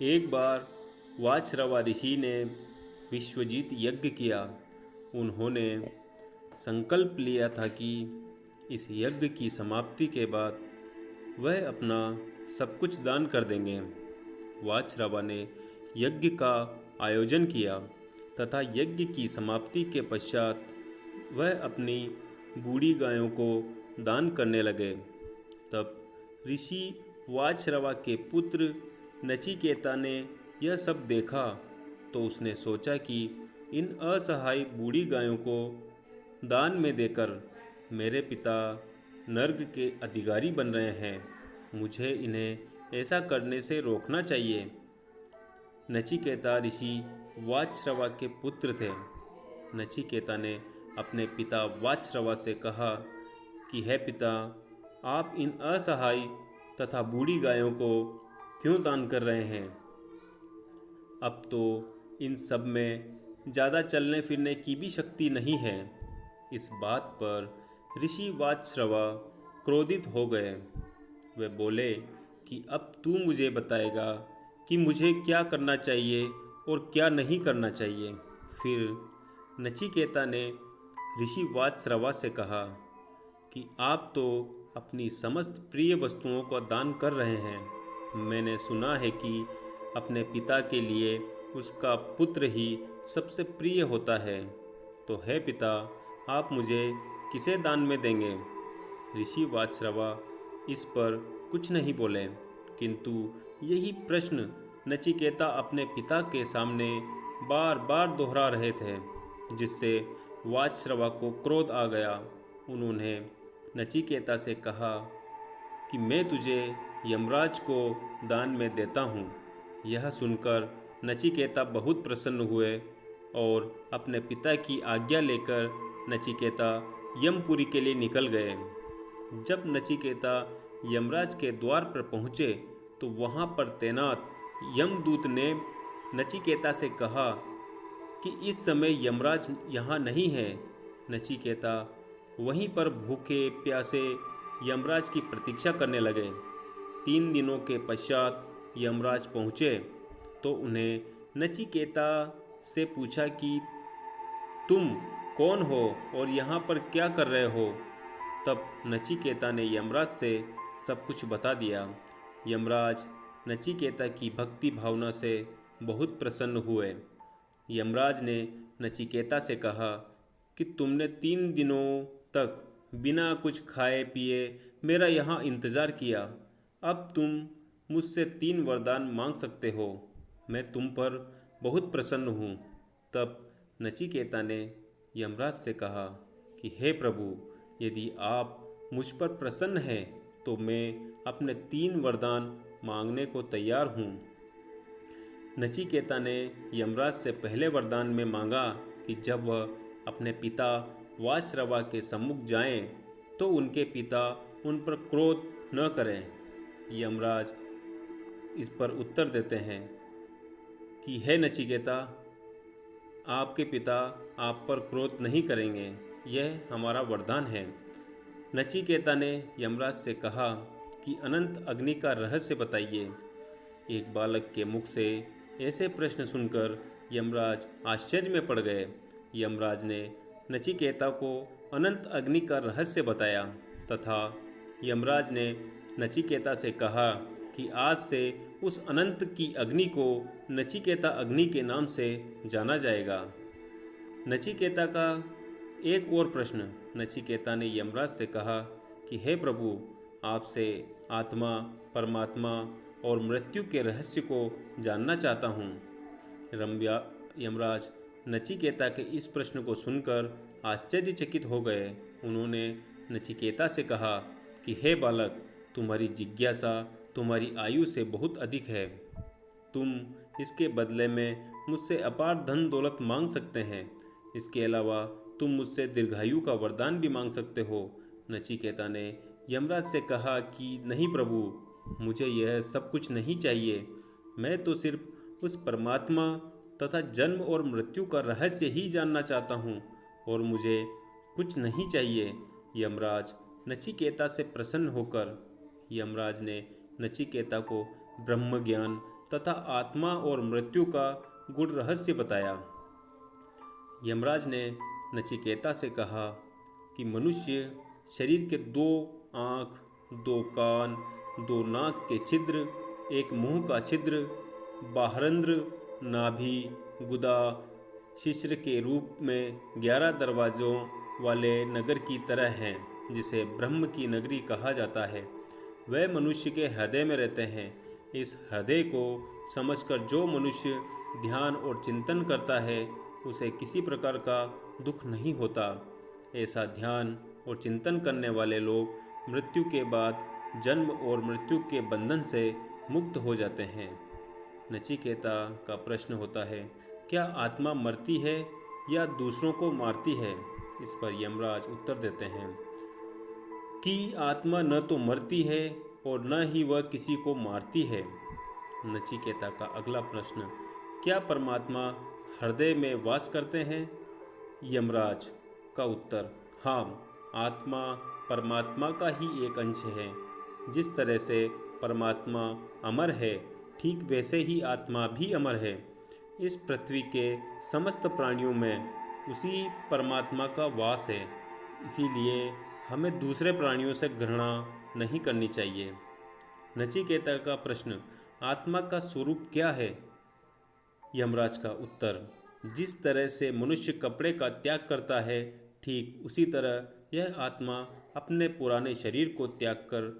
एक बार वाजश्रवा ऋषि ने विश्वजीत यज्ञ किया। उन्होंने संकल्प लिया था कि इस यज्ञ की समाप्ति के बाद वह अपना सब कुछ दान कर देंगे। वाजश्रवा ने यज्ञ का आयोजन किया तथा यज्ञ की समाप्ति के पश्चात वह अपनी बूढ़ी गायों को दान करने लगे। तब ऋषि वाजश्रवा के पुत्र नचिकेता ने यह सब देखा तो उसने सोचा कि इन असहाय बूढ़ी गायों को दान में देकर मेरे पिता नर्क के अधिकारी बन रहे हैं। मुझे इन्हें ऐसा करने से रोकना चाहिए। नचिकेता ऋषि वाजश्रवा के पुत्र थे। नचिकेता ने अपने पिता वाजश्रवा से कहा कि हे पिता, आप इन असहाय तथा बूढ़ी गायों को क्यों दान कर रहे हैं? अब तो इन सब में ज़्यादा चलने फिरने की भी शक्ति नहीं है। इस बात पर ऋषि वाजश्रवा क्रोधित हो गए। वे बोले कि अब तू मुझे बताएगा कि मुझे क्या करना चाहिए और क्या नहीं करना चाहिए। फिर नचिकेता ने ऋषि वाजश्रवा से कहा कि आप तो अपनी समस्त प्रिय वस्तुओं का दान कर रहे हैं। मैंने सुना है कि अपने पिता के लिए उसका पुत्र ही सबसे प्रिय होता है। तो हे पिता, आप मुझे किसे दान में देंगे? ऋषि वाजश्रवा इस पर कुछ नहीं बोले, किंतु यही प्रश्न नचिकेता अपने पिता के सामने बार बार दोहरा रहे थे, जिससे वाजश्रवा को क्रोध आ गया। उन्होंने नचिकेता से कहा कि मैं तुझे यमराज को दान में देता हूँ। यह सुनकर नचिकेता बहुत प्रसन्न हुए और अपने पिता की आज्ञा लेकर नचिकेता यमपुरी के लिए निकल गए। जब नचिकेता यमराज के द्वार पर पहुँचे तो वहाँ पर तैनात यमदूत ने नचिकेता से कहा कि इस समय यमराज यहाँ नहीं है। नचिकेता वहीं पर भूखे प्यासे यमराज की प्रतीक्षा करने लगे। 3 दिनों के पश्चात यमराज पहुँचे तो उन्हें नचिकेता से पूछा कि तुम कौन हो और यहाँ पर क्या कर रहे हो? तब नचिकेता ने यमराज से सब कुछ बता दिया। यमराज नचिकेता की भक्ति भावना से बहुत प्रसन्न हुए। यमराज ने नचिकेता से कहा कि तुमने 3 दिनों तक बिना कुछ खाए पिए मेरा यहाँ इंतज़ार किया। अब तुम मुझसे 3 वरदान मांग सकते हो। मैं तुम पर बहुत प्रसन्न हूँ। तब नचिकेता ने यमराज से कहा कि हे प्रभु, यदि आप मुझ पर प्रसन्न हैं तो मैं अपने 3 वरदान मांगने को तैयार हूँ। नचिकेता ने यमराज से पहले वरदान में मांगा कि जब वह अपने पिता वाजश्रवा के सम्मुख जाएं तो उनके पिता उन पर क्रोध न करें। यमराज इस पर उत्तर देते हैं कि हे नचिकेता, आपके पिता आप पर क्रोध नहीं करेंगे, यह हमारा वरदान है। नचिकेता ने यमराज से कहा कि अनंत अग्नि का रहस्य बताइए। एक बालक के मुख से ऐसे प्रश्न सुनकर यमराज आश्चर्य में पड़ गए। यमराज ने नचिकेता को अनंत अग्नि का रहस्य बताया तथा यमराज ने नचिकेता से कहा कि आज से उस अनंत की अग्नि को नचिकेता अग्नि के नाम से जाना जाएगा। नचिकेता का एक और प्रश्न। नचिकेता ने यमराज से कहा कि हे प्रभु, आपसे आत्मा, परमात्मा और मृत्यु के रहस्य को जानना चाहता हूँ। यमराज नचिकेता के इस प्रश्न को सुनकर आश्चर्यचकित हो गए। उन्होंने नचिकेता से कहा कि हे बालक, तुम्हारी जिज्ञासा तुम्हारी आयु से बहुत अधिक है। तुम इसके बदले में मुझसे अपार धन दौलत मांग सकते हैं। इसके अलावा तुम मुझसे दीर्घायु का वरदान भी मांग सकते हो। नचिकेता ने यमराज से कहा कि नहीं प्रभु, मुझे यह सब कुछ नहीं चाहिए। मैं तो सिर्फ उस परमात्मा तथा जन्म और मृत्यु का रहस्य ही जानना चाहता हूँ और मुझे कुछ नहीं चाहिए। यमराज नचिकेता से प्रसन्न होकर यमराज ने नचिकेता को ब्रह्म ज्ञान, तथा आत्मा और मृत्यु का गूढ़ रहस्य बताया। यमराज ने नचिकेता से कहा कि मनुष्य शरीर के 2 आँख, 2 कान, 2 नाक के छिद्र, 1 मुंह का छिद्र, बाहरंध्र, नाभि, गुदा, शिश्र के रूप में 11 दरवाज़ों वाले नगर की तरह हैं, जिसे ब्रह्म की नगरी कहा जाता है। वह मनुष्य के हृदय में रहते हैं। इस हृदय को समझकर जो मनुष्य ध्यान और चिंतन करता है उसे किसी प्रकार का दुख नहीं होता। ऐसा ध्यान और चिंतन करने वाले लोग मृत्यु के बाद जन्म और मृत्यु के बंधन से मुक्त हो जाते हैं। नचिकेता का प्रश्न होता है, क्या आत्मा मरती है या दूसरों को मारती है? इस पर यमराज उत्तर देते हैं कि आत्मा न तो मरती है और न ही वह किसी को मारती है। नचिकेता का अगला प्रश्न, क्या परमात्मा हृदय में वास करते हैं? यमराज का उत्तर, हाँ, आत्मा परमात्मा का ही एक अंश है। जिस तरह से परमात्मा अमर है, ठीक वैसे ही आत्मा भी अमर है। इस पृथ्वी के समस्त प्राणियों में उसी परमात्मा का वास है। इसीलिए हमें दूसरे प्राणियों से घृणा नहीं करनी चाहिए। नचिकेता का प्रश्न, आत्मा का स्वरूप क्या है? यमराज का उत्तर, जिस तरह से मनुष्य कपड़े का त्याग करता है, ठीक उसी तरह यह आत्मा अपने पुराने शरीर को त्याग कर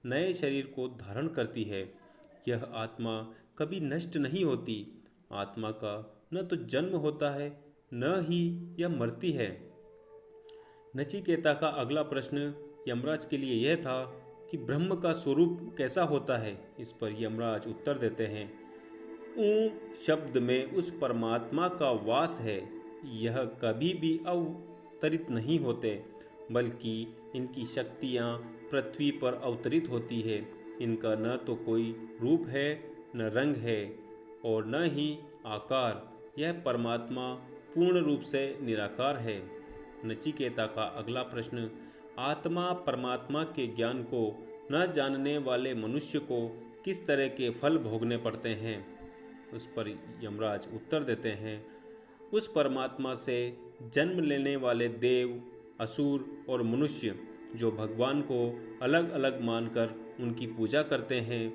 नए शरीर को धारण करती है। यह आत्मा कभी नष्ट नहीं होती। आत्मा का न तो जन्म होता है, न ही यह मरती है। नचिकेता का अगला प्रश्न यमराज के लिए यह था कि ब्रह्म का स्वरूप कैसा होता है? इस पर यमराज उत्तर देते हैं, ऊ शब्द में उस परमात्मा का वास है। यह कभी भी अवतरित नहीं होते, बल्कि इनकी शक्तियाँ पृथ्वी पर अवतरित होती है। इनका न तो कोई रूप है, न रंग है और न ही आकार। यह परमात्मा पूर्ण रूप से निराकार है। नचिकेता का अगला प्रश्न, आत्मा परमात्मा के ज्ञान को न जानने वाले मनुष्य को किस तरह के फल भोगने पड़ते हैं? उस पर यमराज उत्तर देते हैं, उस परमात्मा से जन्म लेने वाले देव, असुर और मनुष्य जो भगवान को अलग अलग मानकर उनकी पूजा करते हैं,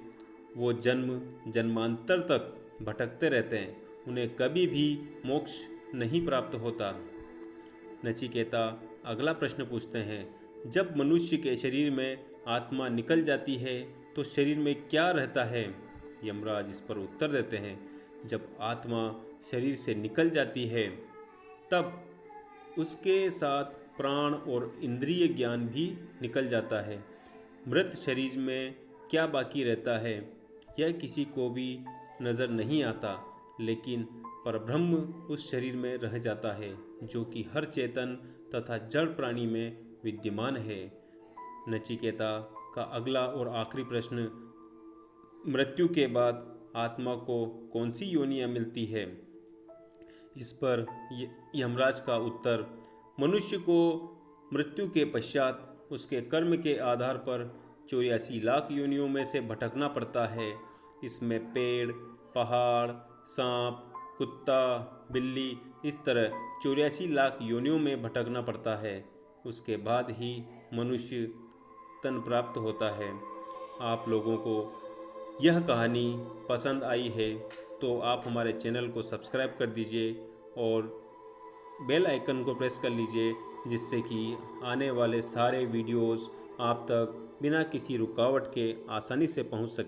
वो जन्म जन्मांतर तक भटकते रहते हैं। उन्हें कभी भी मोक्ष नहीं प्राप्त होता। नचिकेता अगला प्रश्न पूछते हैं, जब मनुष्य के शरीर में आत्मा निकल जाती है तो शरीर में क्या रहता है? यमराज इस पर उत्तर देते हैं, जब आत्मा शरीर से निकल जाती है तब उसके साथ प्राण और इंद्रिय ज्ञान भी निकल जाता है। मृत शरीर में क्या बाकी रहता है यह किसी को भी नज़र नहीं आता, लेकिन परब्रह्म उस शरीर में रह जाता है जो कि हर चेतन तथा जड़ प्राणी में विद्यमान है। नचिकेता का अगला और आखिरी प्रश्न, मृत्यु के बाद आत्मा को कौन सी योनियाँ मिलती है? इस पर यमराज का उत्तर, मनुष्य को मृत्यु के पश्चात उसके कर्म के आधार पर 84 लाख योनियों में से भटकना पड़ता है। इसमें पेड़, पहाड़, सांप, कुत्ता, बिल्ली, इस तरह 84 लाख योनियों में भटकना पड़ता है। उसके बाद ही मनुष्य तन प्राप्त होता है। आप लोगों को यह कहानी पसंद आई है तो आप हमारे चैनल को सब्सक्राइब कर दीजिए और बेल आइकन को प्रेस कर लीजिए, जिससे कि आने वाले सारे वीडियोस आप तक बिना किसी रुकावट के आसानी से पहुंच सकें।